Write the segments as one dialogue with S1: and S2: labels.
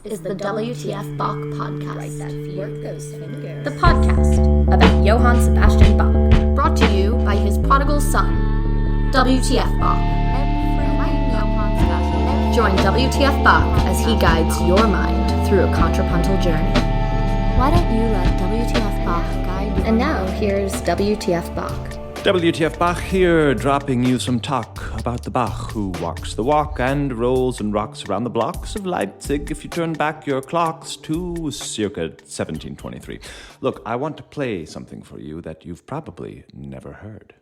S1: This is the WTF Bach podcast.
S2: Right, that work those fingers.
S1: The podcast about Johann Sebastian Bach, brought to you by his prodigal son, WTF Bach. Join WTF Bach as he guides your mind through a contrapuntal journey. Why don't you let WTF Bach guide you? And now here's WTF Bach.
S3: WTF Bach here, dropping you some talk about the Bach who walks the walk and rolls and rocks around the blocks of Leipzig if you turn back your clocks to circa 1723. Look, I want to play something for you that you've probably never heard.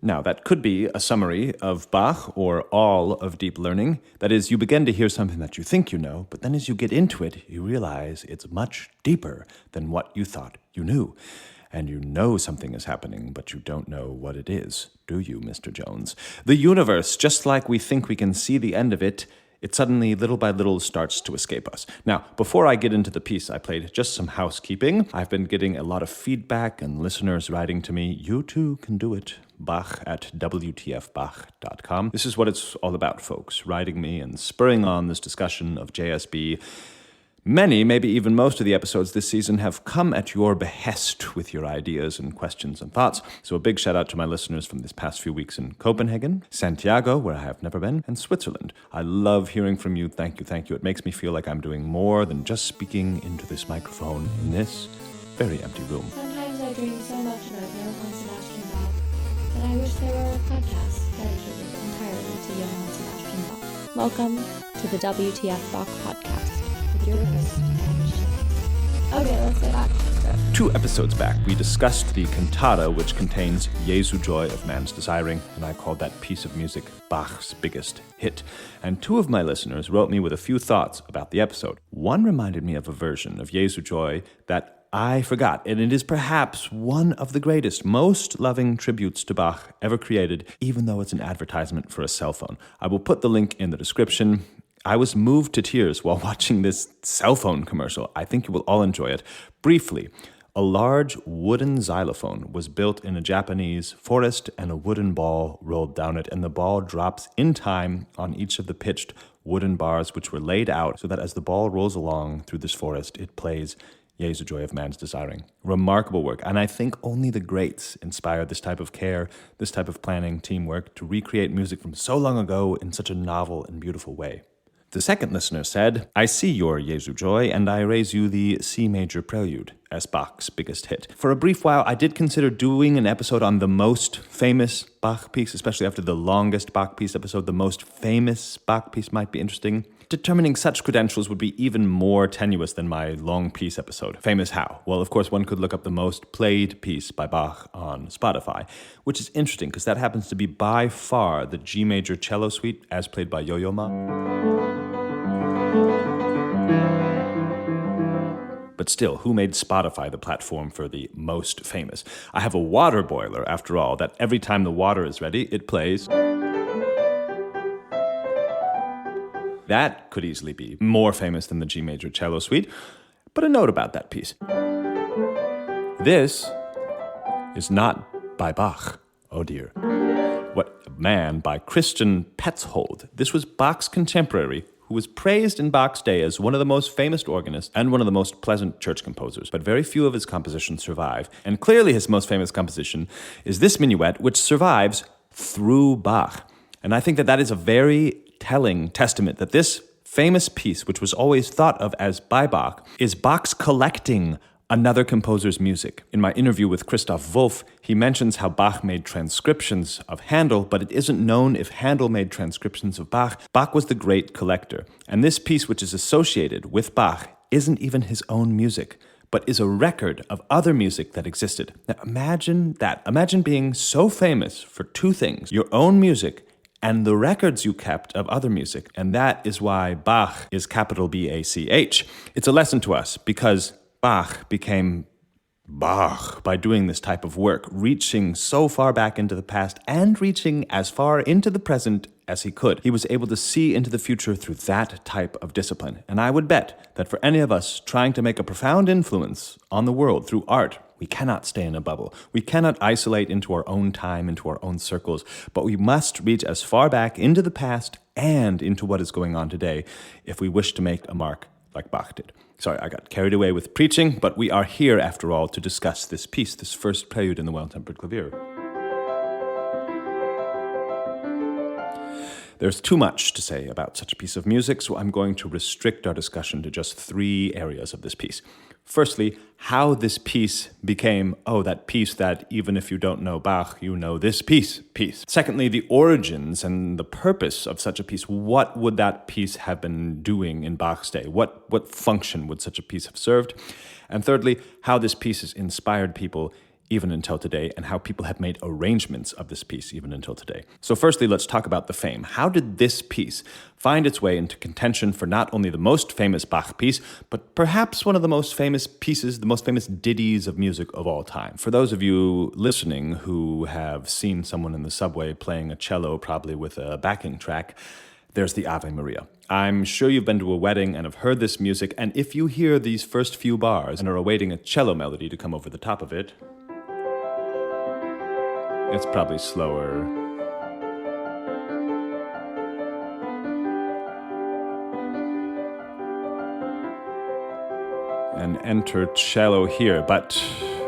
S3: Now, that could be a summary of Bach or all of deep learning. That is, you begin to hear something that you think you know, but then as you get into it, you realize it's much deeper than what you thought you knew. And you know something is happening, but you don't know what it is, do you, Mr. Jones? The universe, just like we think we can see the end of it, it suddenly, little by little, starts to escape us. Now, before I get into the piece I played, just some housekeeping. I've been getting a lot of feedback and listeners writing to me. You too can do it. Bach at wtfbach.com. This is what it's all about, folks. Writing me and spurring on this discussion of JSB. Many, maybe even most of the episodes this season have come at your behest with your ideas and questions and thoughts. So a big shout out to my listeners from this past few weeks in Copenhagen, Santiago, where I have never been, and Switzerland. I love hearing from you. Thank you, thank you. It makes me feel like I'm doing more than just speaking into this microphone in this very empty room.
S4: Sometimes I dream so much about Johann Sebastian Bach that I wish there were a podcast dedicated entirely to Johann Sebastian Bach. Welcome to the WTF Bach podcast. Your host. Okay, let's get back.
S3: 2 episodes back, we discussed the cantata, which contains Jesu Joy of Man's Desiring, and I called that piece of music Bach's biggest hit. And 2 of my listeners wrote me with a few thoughts about the episode. One reminded me of a version of Jesu Joy that I forgot, and it is perhaps one of the greatest, most loving tributes to Bach ever created, even though it's an advertisement for a cell phone. I will put the link in the description. I was moved to tears while watching this cell phone commercial. I think you will all enjoy it. Briefly, a large wooden xylophone was built in a Japanese forest and a wooden ball rolled down it, and the ball drops in time on each of the pitched wooden bars which were laid out so that as the ball rolls along through this forest, it plays Jesu Joy of Man's Desiring. Remarkable work, and I think only the greats inspired this type of care, this type of planning, teamwork to recreate music from so long ago in such a novel and beautiful way. The second listener said, I see your Jesu Joy, and I raise you the C major Prelude as Bach's biggest hit. For a brief while, I did consider doing an episode on the most famous Bach piece, especially after the longest Bach piece episode. The most famous Bach piece might be interesting. Determining such credentials would be even more tenuous than my long piece episode. Famous how? Well, of course, one could look up the most played piece by Bach on Spotify, which is interesting because that happens to be by far the G major cello suite as played by Yo-Yo Ma. But still, who made Spotify the platform for the most famous? I have a water boiler, after all, that every time the water is ready, it plays. That could easily be more famous than the G major cello suite. But a note about that piece. This is not by Bach. Oh dear. What a Man by Christian Petzold. This was Bach's contemporary, who was praised in Bach's day as one of the most famous organists and one of the most pleasant church composers, but very few of his compositions survive. And clearly his most famous composition is this minuet, which survives through Bach. And I think that is a very telling testament that this famous piece, which was always thought of as by Bach, is Bach's collecting another composer's music. In my interview with Christoph Wolff, he mentions how Bach made transcriptions of Handel, but it isn't known if Handel made transcriptions of Bach. Bach was the great collector, and this piece, which is associated with Bach, isn't even his own music, but is a record of other music that existed. Now imagine that. Imagine being so famous for two things, your own music and the records you kept of other music. And that is why Bach is capital B-A-C-H. It's a lesson to us because Bach became Bach by doing this type of work, reaching so far back into the past and reaching as far into the present as he could. He was able to see into the future through that type of discipline. And I would bet that for any of us trying to make a profound influence on the world through art, we cannot stay in a bubble. We cannot isolate into our own time, into our own circles, but we must reach as far back into the past and into what is going on today if we wish to make a mark like Bach did. Sorry, I got carried away with preaching, but we are here, after all, to discuss this piece, this first prelude in the Well-Tempered Clavier. There's too much to say about such a piece of music, so I'm going to restrict our discussion to just three areas of this piece. Firstly, how this piece became, that piece that even if you don't know Bach, you know this piece. Secondly, the origins and the purpose of such a piece. What would that piece have been doing in Bach's day? What function would such a piece have served? And thirdly, how this piece has inspired people even until today, and how people have made arrangements of this piece even until today. So firstly, let's talk about the fame. How did this piece find its way into contention for not only the most famous Bach piece, but perhaps one of the most famous pieces, the most famous ditties of music of all time? For those of you listening who have seen someone in the subway playing a cello, probably with a backing track, there's the Ave Maria. I'm sure you've been to a wedding and have heard this music, and if you hear these first few bars and are awaiting a cello melody to come over the top of it, it's probably slower. And enter cello here. But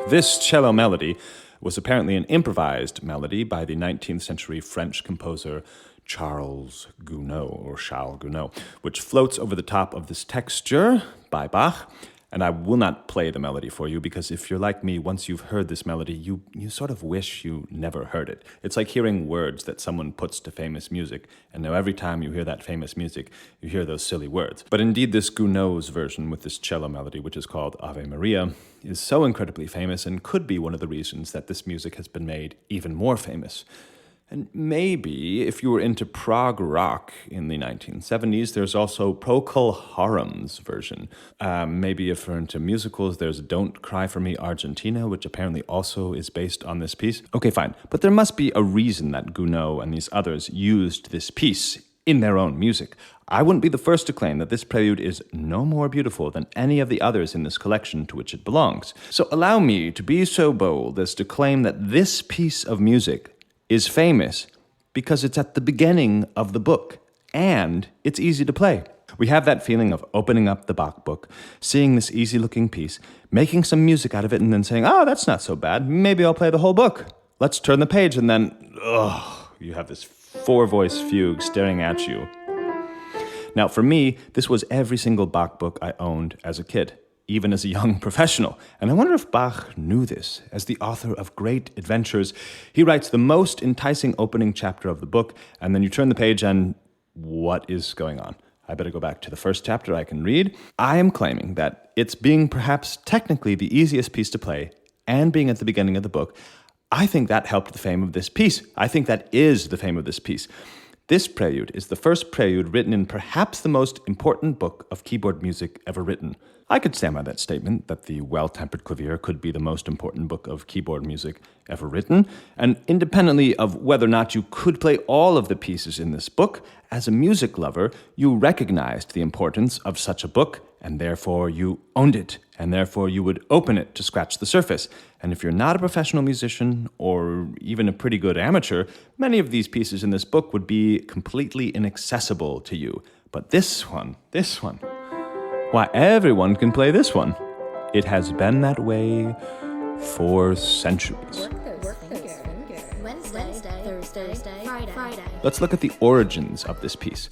S3: this cello melody was apparently an improvised melody by the 19th century French composer Charles Gounod, which floats over the top of this texture by Bach. And I will not play the melody for you because if you're like me, once you've heard this melody, you sort of wish you never heard it. It's like hearing words that someone puts to famous music. And now every time you hear that famous music, you hear those silly words. But indeed, this Gounod's version with this cello melody, which is called Ave Maria, is so incredibly famous and could be one of the reasons that this music has been made even more famous. And maybe, if you were into prog rock in the 1970s, there's also Procol Harum's version. Maybe if you're into musicals, there's Don't Cry For Me, Argentina, which apparently also is based on this piece. Okay, fine. But there must be a reason that Gounod and these others used this piece in their own music. I wouldn't be the first to claim that this prelude is no more beautiful than any of the others in this collection to which it belongs. So allow me to be so bold as to claim that this piece of music is famous because it's at the beginning of the book and it's easy to play. We have that feeling of opening up the Bach book, seeing this easy-looking piece, making some music out of it, and then saying, that's not so bad. Maybe I'll play the whole book. Let's turn the page, and then, you have this four-voice fugue staring at you. Now, for me, this was every single Bach book I owned as a kid, even as a young professional. And I wonder if Bach knew this. As the author of great adventures, he writes the most enticing opening chapter of the book, and then you turn the page and what is going on? I better go back to the first chapter I can read. I am claiming that it's being perhaps technically the easiest piece to play and being at the beginning of the book, I think that helped the fame of this piece. I think that is the fame of this piece. This prelude is the first prelude written in perhaps the most important book of keyboard music ever written. I could stand by that statement that the Well-Tempered Clavier could be the most important book of keyboard music ever written, and independently of whether or not you could play all of the pieces in this book, as a music lover, you recognized the importance of such a book, and therefore you owned it, and therefore you would open it to scratch the surface. And if you're not a professional musician, or even a pretty good amateur, many of these pieces in this book would be completely inaccessible to you. But this one, why, everyone can play this one. It has been that way for centuries.
S1: Wednesday, Thursday, Friday.
S3: Let's look at the origins of this piece.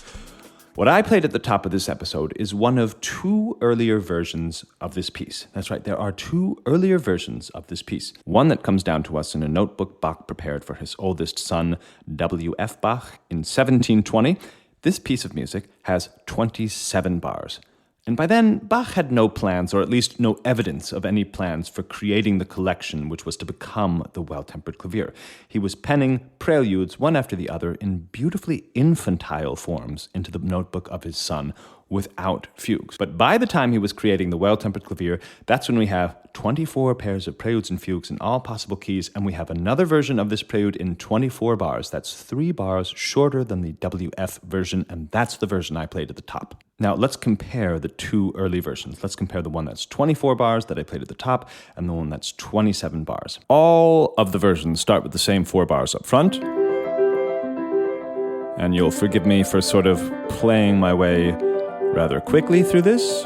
S3: What I played at the top of this episode is one of two earlier versions of this piece. That's right, there are two earlier versions of this piece. One that comes down to us in a notebook Bach prepared for his oldest son, WTF Bach, in 1720. This piece of music has 27 bars. And by then, Bach had no plans, or at least no evidence of any plans for creating the collection which was to become the Well-Tempered Clavier. He was penning preludes one after the other in beautifully infantile forms into the notebook of his son without fugues. But by the time he was creating the Well-Tempered Clavier, that's when we have 24 pairs of preludes and fugues in all possible keys, and we have another version of this prelude in 24 bars. That's 3 bars shorter than the WF version, and that's the version I played at the top. Now, let's compare the two early versions. Let's compare the one that's 24 bars that I played at the top and the one that's 27 bars. All of the versions start with the same 4 bars up front, and you'll forgive me for sort of playing my way rather quickly through this.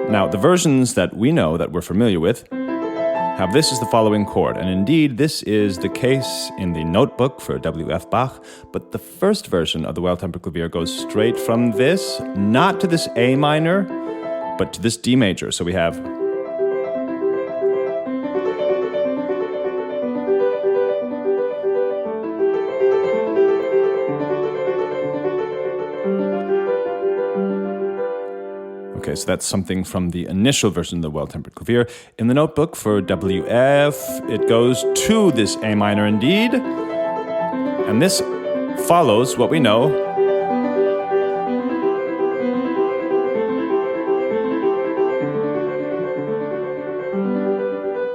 S3: Now, the versions that we know, that we're familiar with, have this as the following chord. And indeed, this is the case in the notebook for WF Bach, but the first version of the Well-Tempered Clavier goes straight from this, not to this A minor, but to this D major. So we have... Okay, so that's something from the initial version of the Well-Tempered Clavier. In the notebook for WF, it goes to this A minor indeed. And this follows what we know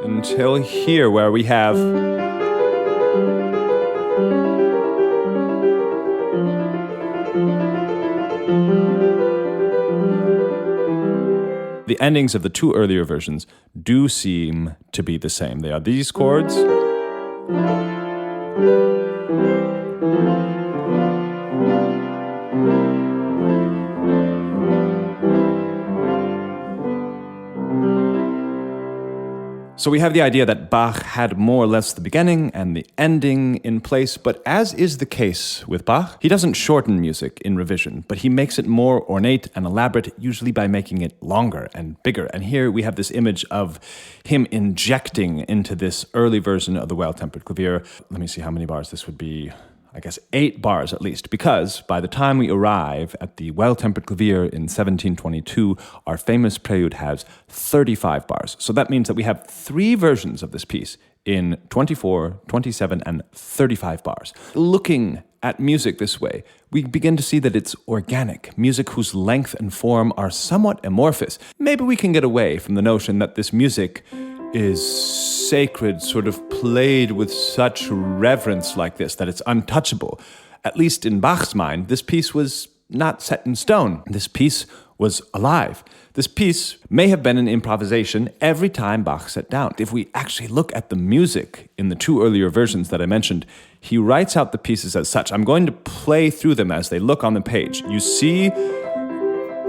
S3: until here, where we have... The endings of the two earlier versions do seem to be the same. They are these chords. So we have the idea that Bach had more or less the beginning and the ending in place, but as is the case with Bach, he doesn't shorten music in revision, but he makes it more ornate and elaborate, usually by making it longer and bigger. And here we have this image of him injecting into this early version of the Well-Tempered Clavier. Let me see how many bars this would be. I guess 8 bars at least, because by the time we arrive at the Well-Tempered Clavier in 1722, our famous prelude has 35 bars. So that means that we have 3 versions of this piece in 24, 27, and 35 bars. Looking at music this way, we begin to see that it's organic, music whose length and form are somewhat amorphous. Maybe we can get away from the notion that this music is sacred, sort of played with such reverence like this, that it's untouchable. At least in Bach's mind, this piece was not set in stone. This piece was alive. This piece may have been an improvisation every time Bach sat down. If we actually look at the music in the 2 earlier versions that I mentioned, he writes out the pieces as such. I'm going to play through them as they look on the page. You see,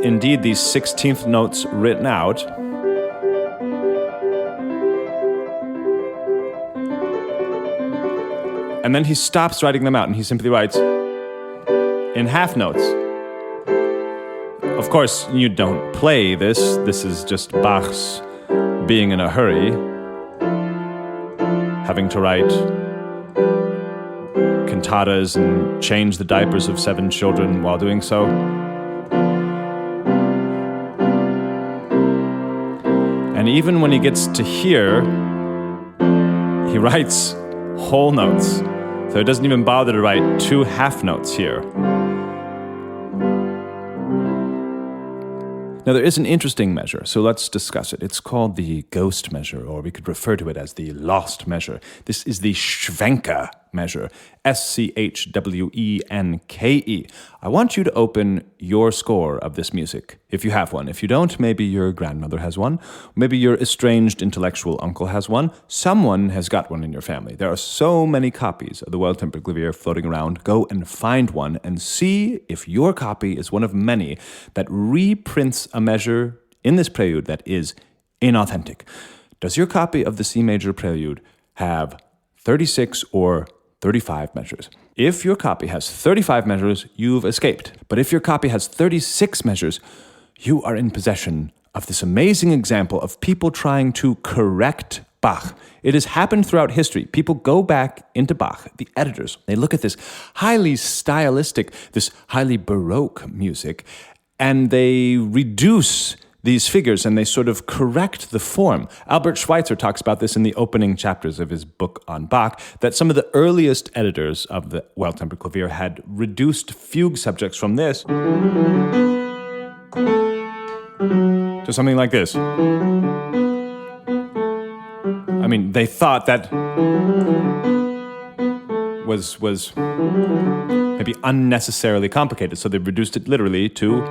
S3: indeed, these 16th notes written out. And then he stops writing them out, and he simply writes in half notes. Of course, you don't play this. This is just Bach's being in a hurry, having to write cantatas and change the diapers of 7 children while doing so. And even when he gets to here, he writes whole notes. So it doesn't even bother to write 2 half notes here. Now, there is an interesting measure, so let's discuss it. It's called the ghost measure, or we could refer to it as the lost measure. This is the Schwenke measure, Schwenke. I want you to open your score of this music, if you have one. If you don't, maybe your grandmother has one. Maybe your estranged intellectual uncle has one. Someone has got one in your family. There are so many copies of the Well-Tempered Clavier floating around. Go and find one and see if your copy is one of many that reprints a measure in this prelude that is inauthentic. Does your copy of the C major prelude have 36 or 35 measures. If your copy has 35 measures, you've escaped. But if your copy has 36 measures, you are in possession of this amazing example of people trying to correct Bach. It has happened throughout history. People go back into Bach, the editors, they look at this highly stylistic, this highly Baroque music, and they reduce these figures and they sort of correct the form. Albert Schweitzer talks about this in the opening chapters of his book on Bach, that some of the earliest editors of the Well-Tempered Clavier had reduced fugue subjects from this to something like this. I mean, they thought that was maybe unnecessarily complicated, so they reduced it literally to...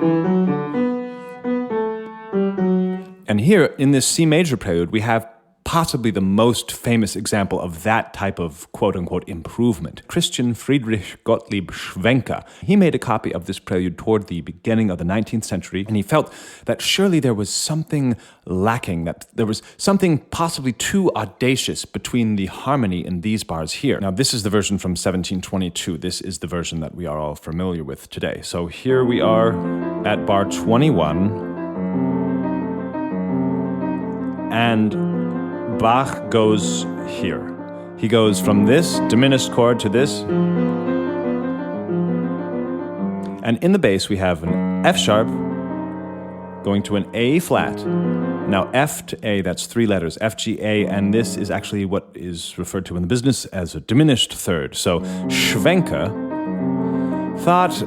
S3: And here, in this C major prelude, we have possibly the most famous example of that type of quote-unquote improvement. Christian Friedrich Gottlieb Schwenke. He made a copy of this prelude toward the beginning of the 19th century, and he felt that surely there was something lacking, that there was something possibly too audacious between the harmony in these bars here. Now, this is the version from 1722. This is the version that we are all familiar with today. So here we are at bar 21, and Bach goes here. He goes from this diminished chord to this. And in the bass, we have an F sharp going to an A flat. Now, F to A, that's 3 letters, F, G, A, and this is actually what is referred to in the business as a diminished third. So Schwenke thought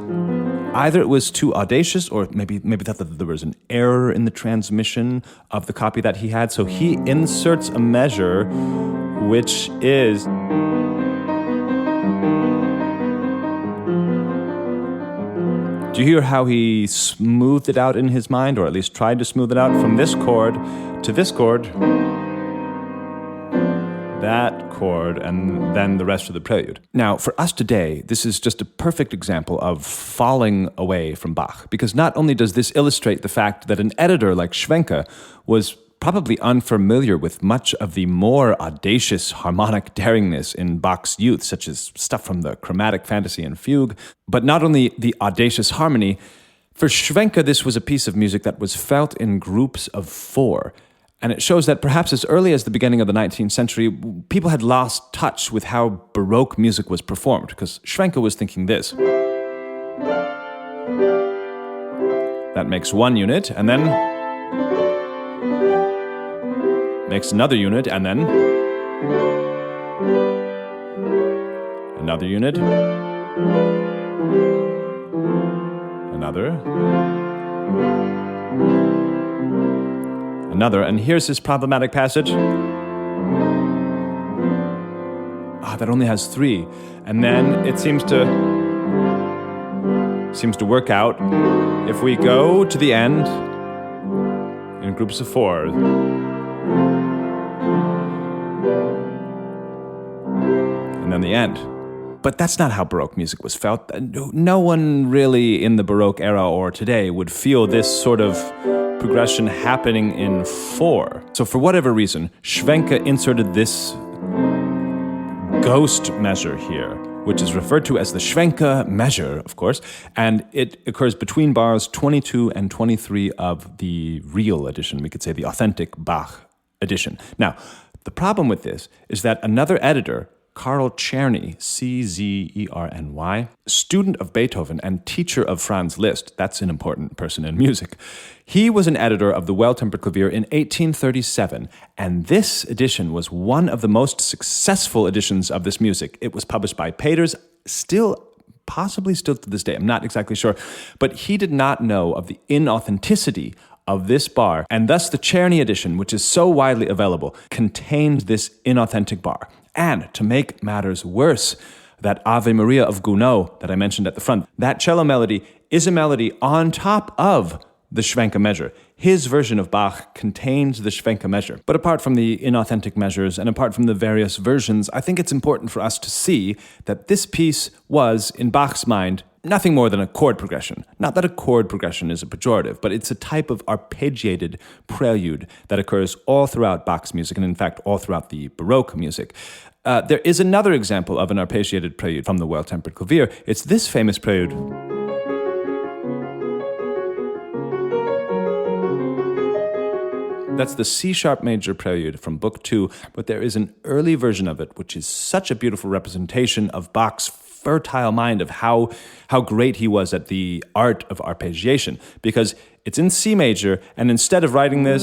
S3: either it was too audacious or maybe thought that there was an error in the transmission of the copy that he had. So he inserts a measure which is... Do you hear how he smoothed it out in his mind, or at least tried to smooth it out from this chord to this chord, that chord, and then the rest of the prelude. Now, for us today, this is just a perfect example of falling away from Bach, because not only does this illustrate the fact that an editor like Schwenke was probably unfamiliar with much of the more audacious harmonic daringness in Bach's youth, such as stuff from the Chromatic Fantasy and Fugue, but not only the audacious harmony, for Schwenke this was a piece of music that was felt in groups of 4. And it shows that perhaps as early as the beginning of the 19th century, people had lost touch with how Baroque music was performed, because Schwenke was thinking this. That makes 1 unit, and then makes another unit, and then another unit, another, and here's this problematic passage. That only has 3, and then it seems to work out if we go to the end in groups of 4. And then the end. But that's not how Baroque music was felt. No one really in the Baroque era or today would feel this sort of progression happening in 4. So for whatever reason, Schwenke inserted this ghost measure here, which is referred to as the Schwenke measure, of course, and it occurs between bars 22 and 23 of the real edition, we could say the authentic Bach edition. Now, the problem with this is that another editor, Karl Czerny, Czerny, student of Beethoven and teacher of Franz Liszt, that's an important person in music, he was an editor of the Well-Tempered Clavier in 1837, and this edition was one of the most successful editions of this music. It was published by Peters, possibly still to this day, I'm not exactly sure, but he did not know of the inauthenticity of this bar, and thus the Czerny edition, which is so widely available, contained this inauthentic bar. And to make matters worse, that Ave Maria of Gounod that I mentioned at the front, that cello melody is a melody on top of the Schwenke measure. his version of Bach contains the Schwenke measure. But apart from the inauthentic measures and apart from the various versions, I think it's important for us to see that this piece was, in Bach's mind, nothing more than a chord progression. Not that a chord progression is a pejorative, but it's a type of arpeggiated prelude that occurs all throughout Bach's music, and in fact all throughout the Baroque music. There is another example of an arpeggiated prelude from the Well-Tempered Clavier. It's this famous prelude. That's the C-sharp major prelude from Book 2, but there is an early version of it, which is such a beautiful representation of Bach's fertile mind, of how great he was at the art of arpeggiation, because it's in C major, and instead of writing that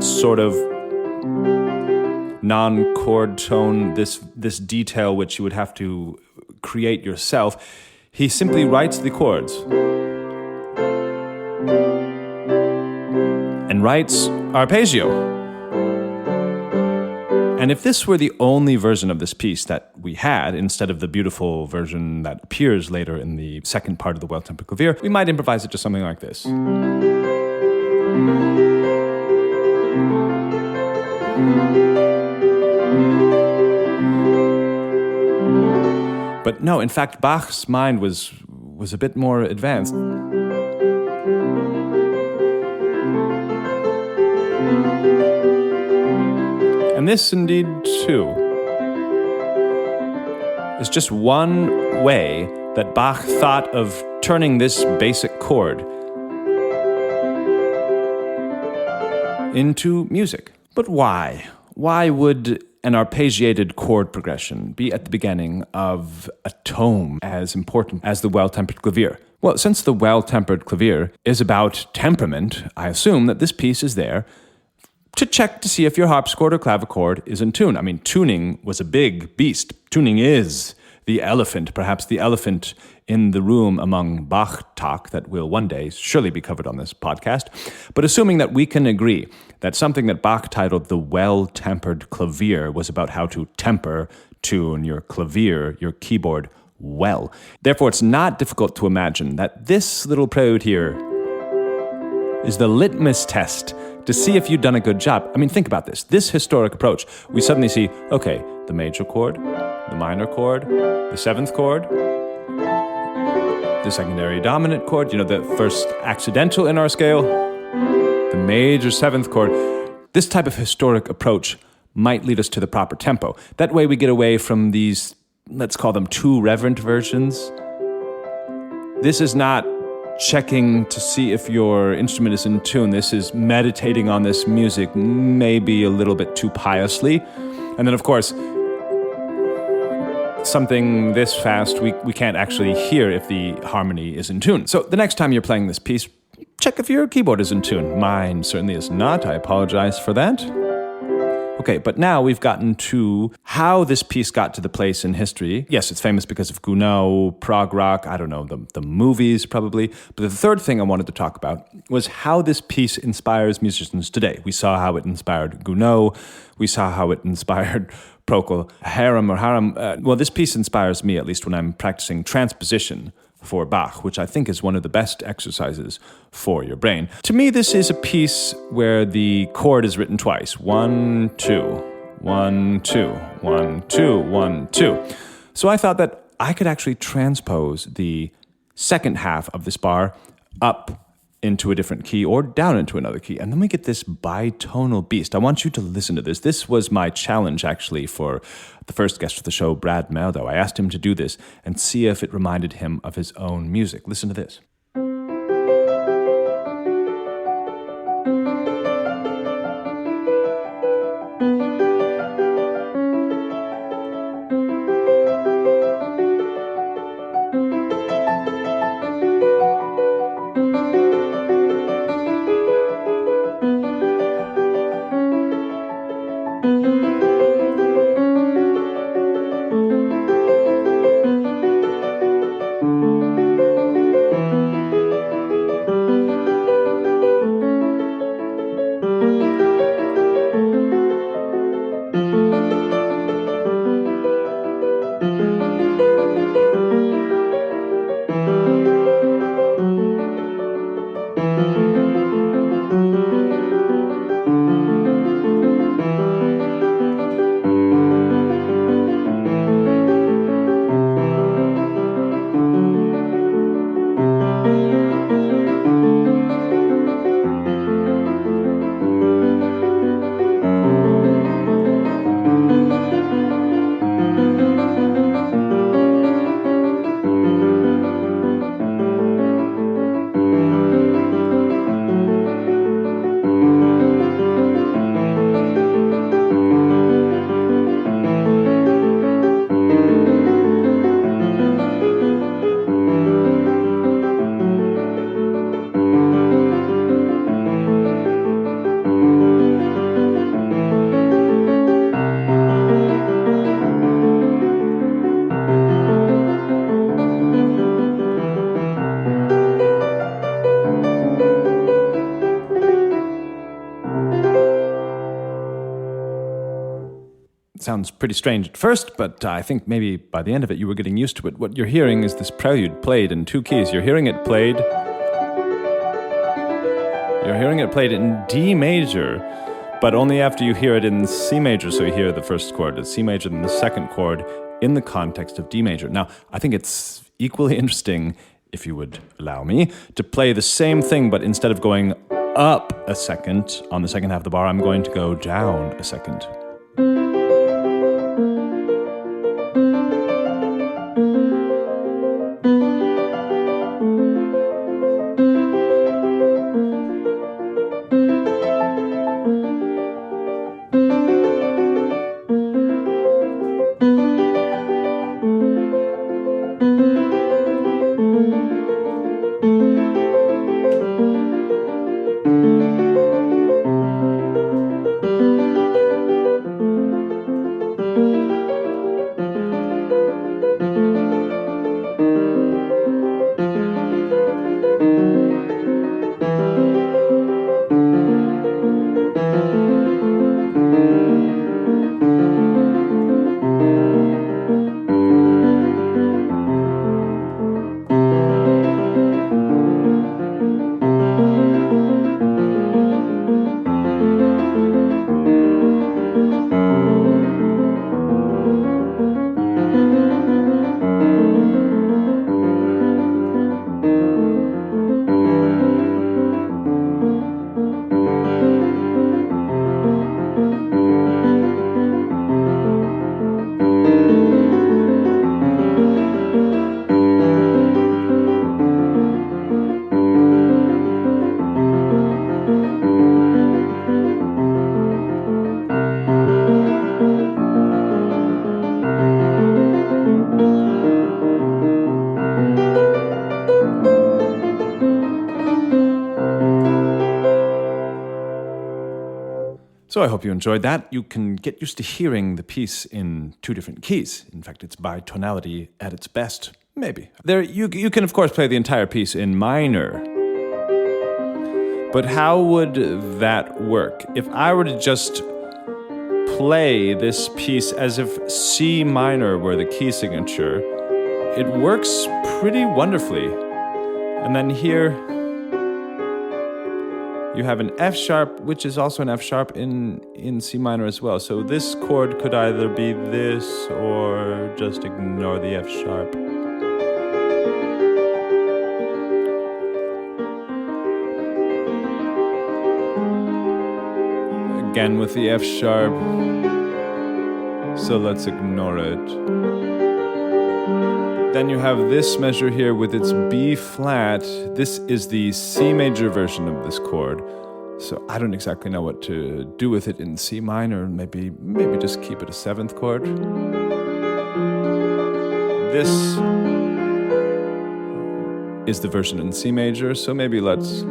S3: sort of non-chord tone, this detail which you would have to create yourself, he simply writes the chords and writes arpeggio. And if this were the only version of this piece that we had, instead of the beautiful version that appears later in the second part of the Well-Tempered Clavier, we might improvise it to something like this. But no, in fact, Bach's mind was a bit more advanced. And this, indeed, too, is just one way that Bach thought of turning this basic chord into music. But why? Why would an arpeggiated chord progression be at the beginning of a tome as important as the Well-Tempered Clavier? Well, since the Well-Tempered Clavier is about temperament, I assume that this piece is there to check to see if your harpsichord or clavichord is in tune. I mean, tuning was a big beast. Tuning is the elephant, perhaps the elephant in the room among Bach talk that will one day surely be covered on this podcast. But assuming that we can agree that something that Bach titled the Well-Tempered Clavier was about how to temper, tune your clavier, your keyboard, well. Therefore, it's not difficult to imagine that this little prelude here is the litmus test to see if you've done a good job. I mean, think about this. This historic approach, we suddenly see, okay, the major chord, the minor chord, the seventh chord, the secondary dominant chord, the first accidental in our scale, the major seventh chord. This type of historic approach might lead us to the proper tempo. That way we get away from these, let's call them too reverent versions. This is not checking to see if your instrument is in tune. This is meditating on this music, maybe a little bit too piously. And then, of course, something this fast, we can't actually hear if the harmony is in tune. So the next time you're playing this piece, check if your keyboard is in tune. Mine certainly is not. I apologize for that. Okay, but now we've gotten to how this piece got to the place in history. Yes, it's famous because of Gounod, prog rock, I don't know, the movies probably. But the third thing I wanted to talk about was how this piece inspires musicians today. We saw how it inspired Gounod. We saw how it inspired Procol Harum. Well, this piece inspires me, at least when I'm practicing transposition for Bach, which I think is one of the best exercises for your brain. To me, this is a piece where the chord is written twice. 1, 2, 1, 2, 1, 2, 1, 2. So I thought that I could actually transpose the second half of this bar up into a different key or down into another key. And then we get this bitonal beast. I want you to listen to this. This was my challenge, actually, for the first guest of the show, Brad Mehldau. I asked him to do this and see if it reminded him of his own music. Listen to this. sounds pretty strange at first, but I think maybe by the end of it you were getting used to it. What you're hearing is this prelude played in 2 keys. You're hearing it played in D major, but only after you hear it in C major. So you hear the first chord as C major, then the second chord in the context of D major. Now, I think it's equally interesting, if you would allow me, to play the same thing, but instead of going up a second on the second half of the bar, I'm going to go down a second. So I hope you enjoyed that. You can get used to hearing the piece in 2 different keys. In fact, it's bitonality at its best, maybe. You can, of course, play the entire piece in minor. But how would that work? If I were to just play this piece as if C minor were the key signature, it works pretty wonderfully. And then here you have an F sharp, which is also an F sharp in C minor as well. So this chord could either be this or just ignore the F sharp. Again with the F sharp. So let's ignore it. Then you have this measure here with its B flat. This is the C major version of this chord. So I don't exactly know what to do with it in C minor. Maybe just keep it a 7th chord. This is the version in C major, so maybe let's...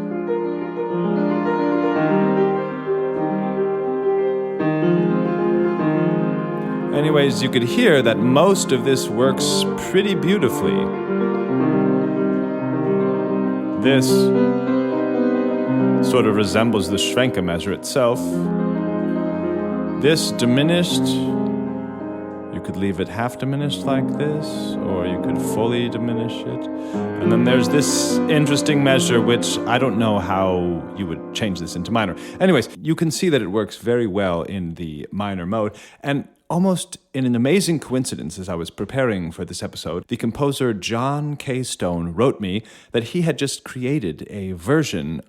S3: Anyways, you could hear that most of this works pretty beautifully. This sort of resembles the Schwenke measure itself. This diminished, you could leave it half diminished like this, or you could fully diminish it. And then there's this interesting measure, which I don't know how you would change this into minor. Anyways, you can see that it works very well in the minor mode. And almost in an amazing coincidence, as I was preparing for this episode, the composer John K. Stone wrote me that he had just created a version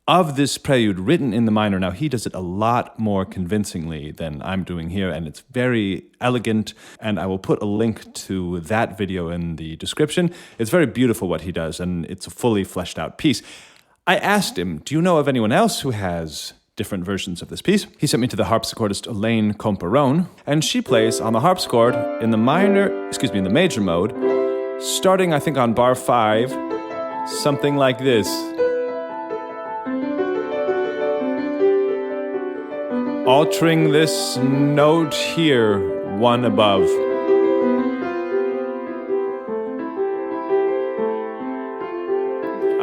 S3: of this prelude written in the minor. Now, he does it a lot more convincingly than I'm doing here, and it's very elegant, and I will put a link to that video in the description. It's very beautiful what he does, and it's a fully fleshed out piece. I asked him, do you know of anyone else who has different versions of this piece? He sent me to the harpsichordist Elaine Comparone, and she plays on the harpsichord in the major mode, starting, I think, on bar 5, something like this. Altering this note here, 1 above.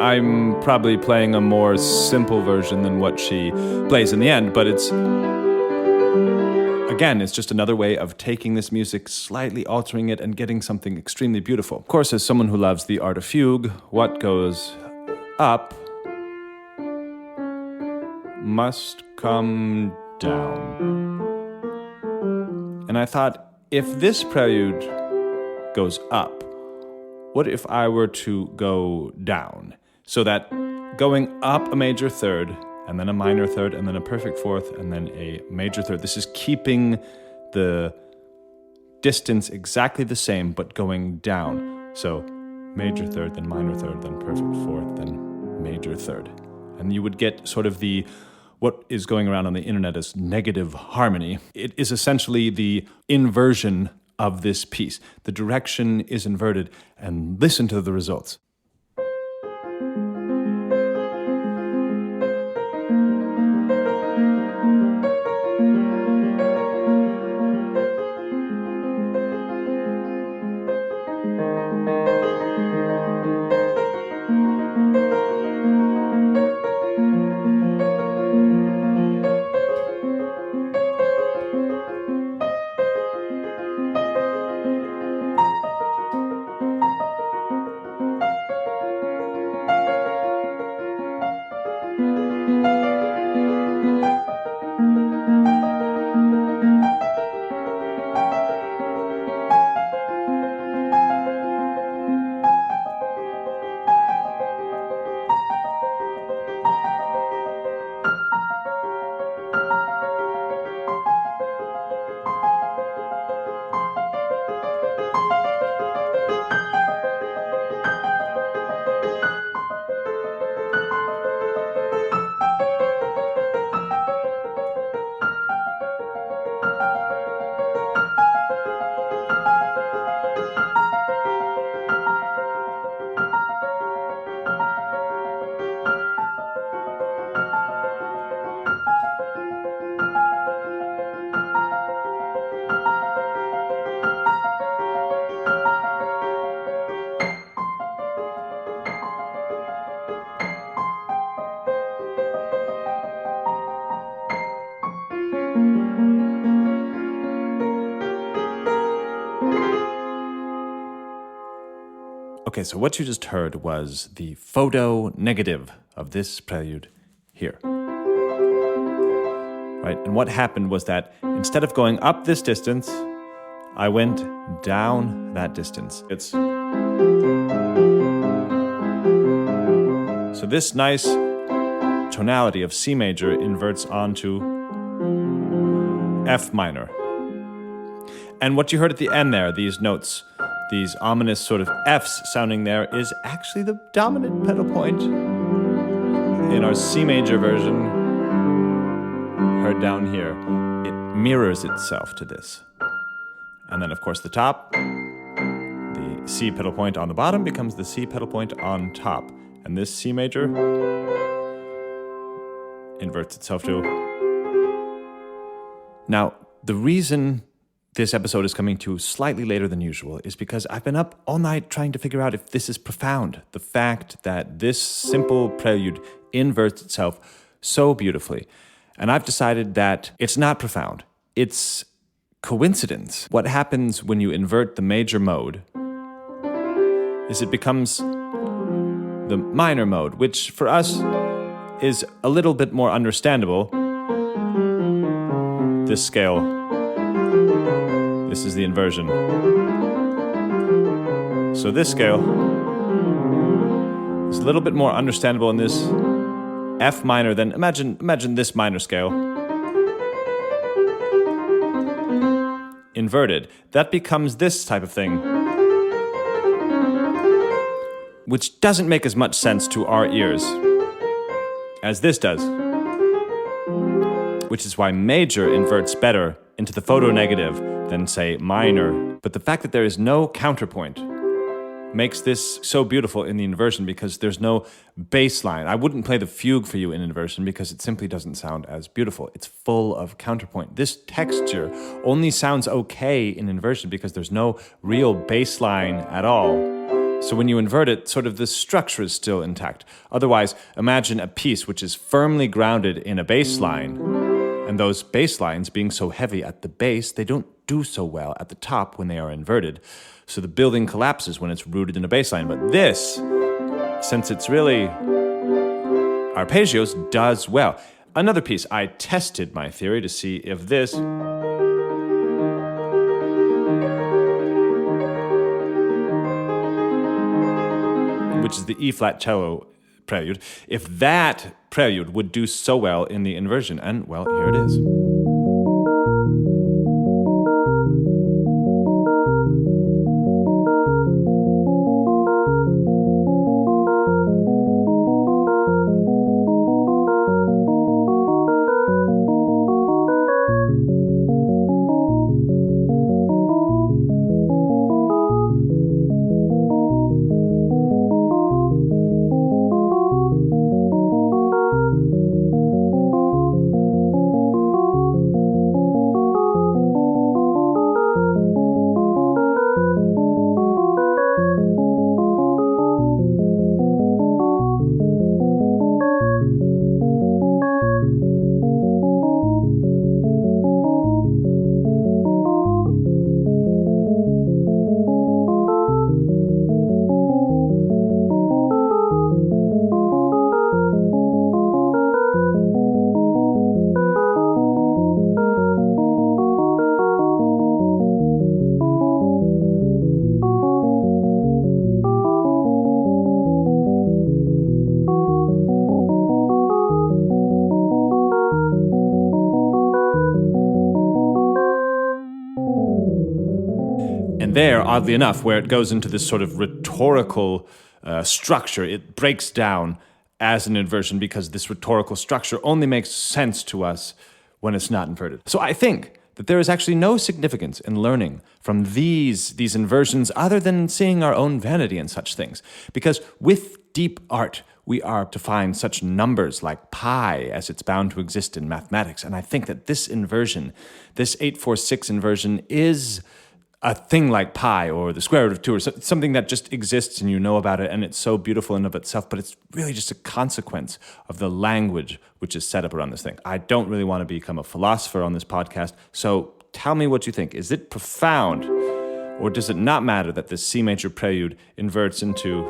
S3: I'm probably playing a more simple version than what she plays in the end, but it's, Again, it's just another way of taking this music, slightly altering it, and getting something extremely beautiful. Of course, as someone who loves the art of fugue, what goes up must come down. And I thought, if this prelude goes up, what if I were to go down? So that going up a major third, and then a minor third, and then a perfect fourth, and then a major third. This is keeping the distance exactly the same, but going down. So major third, then minor third, then perfect fourth, then major third. And you would get sort of what is going around on the internet as negative harmony. It is essentially the inversion of this piece. The direction is inverted, and listen to the results. Okay, so what you just heard was the photo negative of this prelude here. Right, and what happened was that instead of going up this distance, I went down that distance. So this nice tonality of C major inverts onto F minor. And what you heard at the end there, these notes, these ominous sort of Fs sounding there, is actually the dominant pedal point in our C major version, heard down here. It mirrors itself to this. And then, of course, the top, the C pedal point on the bottom becomes the C pedal point on top. And this C major inverts itself to. Now, the reason this episode is coming to slightly later than usual is because I've been up all night trying to figure out if this is profound. The fact that this simple prelude inverts itself so beautifully. And I've decided that it's not profound. It's coincidence. What happens when you invert the major mode is it becomes the minor mode, which for us is a little bit more understandable. This scale. This is the inversion. So this scale is a little bit more understandable in this F minor than, imagine this minor scale. Inverted. That becomes this type of thing, which doesn't make as much sense to our ears as this does. Which is why major inverts better into the photo negative than, say, minor. But the fact that there is no counterpoint makes this so beautiful in the inversion because there's no bass line. I wouldn't play the fugue for you in inversion because it simply doesn't sound as beautiful. It's full of counterpoint. This texture only sounds okay in inversion because there's no real bass line at all. So when you invert it, sort of the structure is still intact. Otherwise, imagine a piece which is firmly grounded in a bass line, And those bass lines being so heavy at the base, they don't do so well at the top when they are inverted. So the building collapses when it's rooted in a bass line. But this, since it's really arpeggios, does well. Another piece, I tested my theory to see if this, which is the E-flat cello prelude, if that prelude would do so well in the inversion. And, well, here it is. There, oddly enough, where it goes into this sort of rhetorical structure, it breaks down as an inversion because this rhetorical structure only makes sense to us when it's not inverted. So I think that there is actually no significance in learning from these inversions other than seeing our own vanity in such things. Because with deep art, we are to find such numbers like pi as it's bound to exist in mathematics. And I think that this inversion, this 846 inversion, is a thing like pi or the square root of 2 or something that just exists and you know about it and it's so beautiful in and of itself, but it's really just a consequence of the language which is set up around this thing. I don't really want to become a philosopher on this podcast, so tell me what you think. Is it profound, or does it not matter that this C major prelude inverts into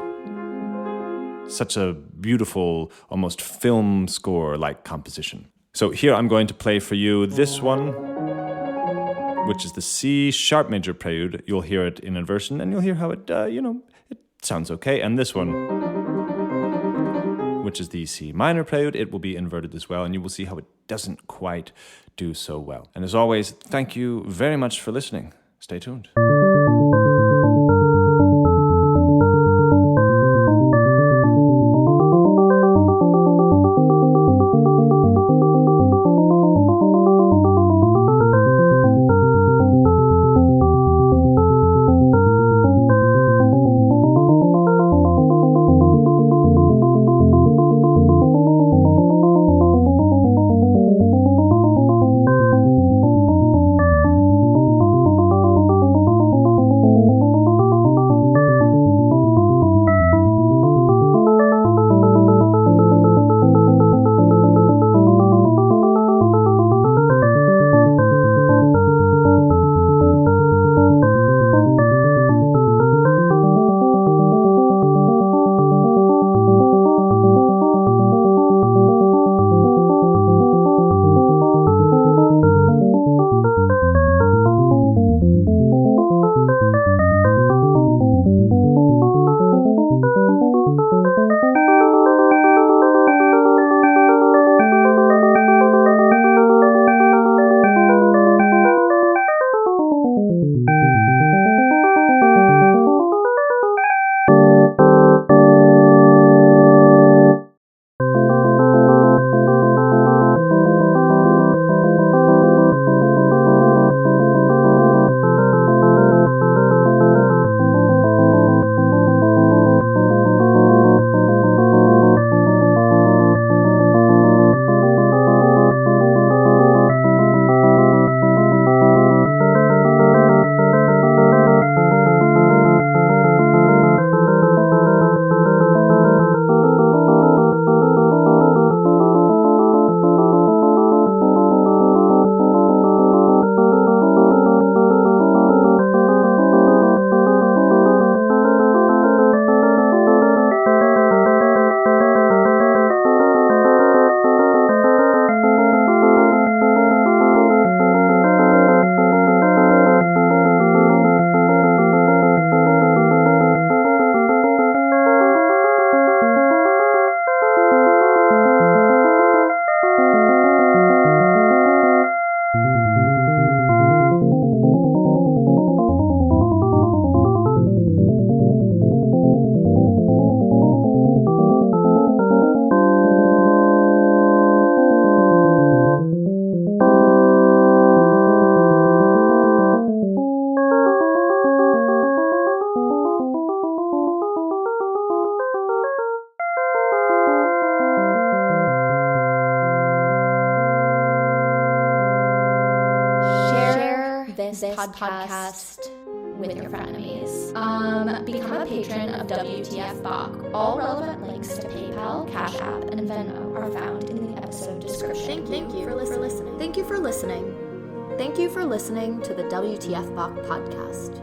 S3: such a beautiful, almost film score-like composition? So here I'm going to play for you this one, which is the C sharp major prelude. You'll hear it in inversion, and you'll hear how it, it sounds okay. And this one, which is the C minor prelude, it will be inverted as well, and you will see how it doesn't quite do so well. And as always, thank you very much for listening. Stay tuned.
S1: this podcast with your frenemies. Become a patron of WTF Bach. All relevant links to PayPal, Cash App, and Venmo are found in the episode description.
S2: Thank you for listening.
S1: Thank you for listening. Thank you for listening to the WTF Bach podcast.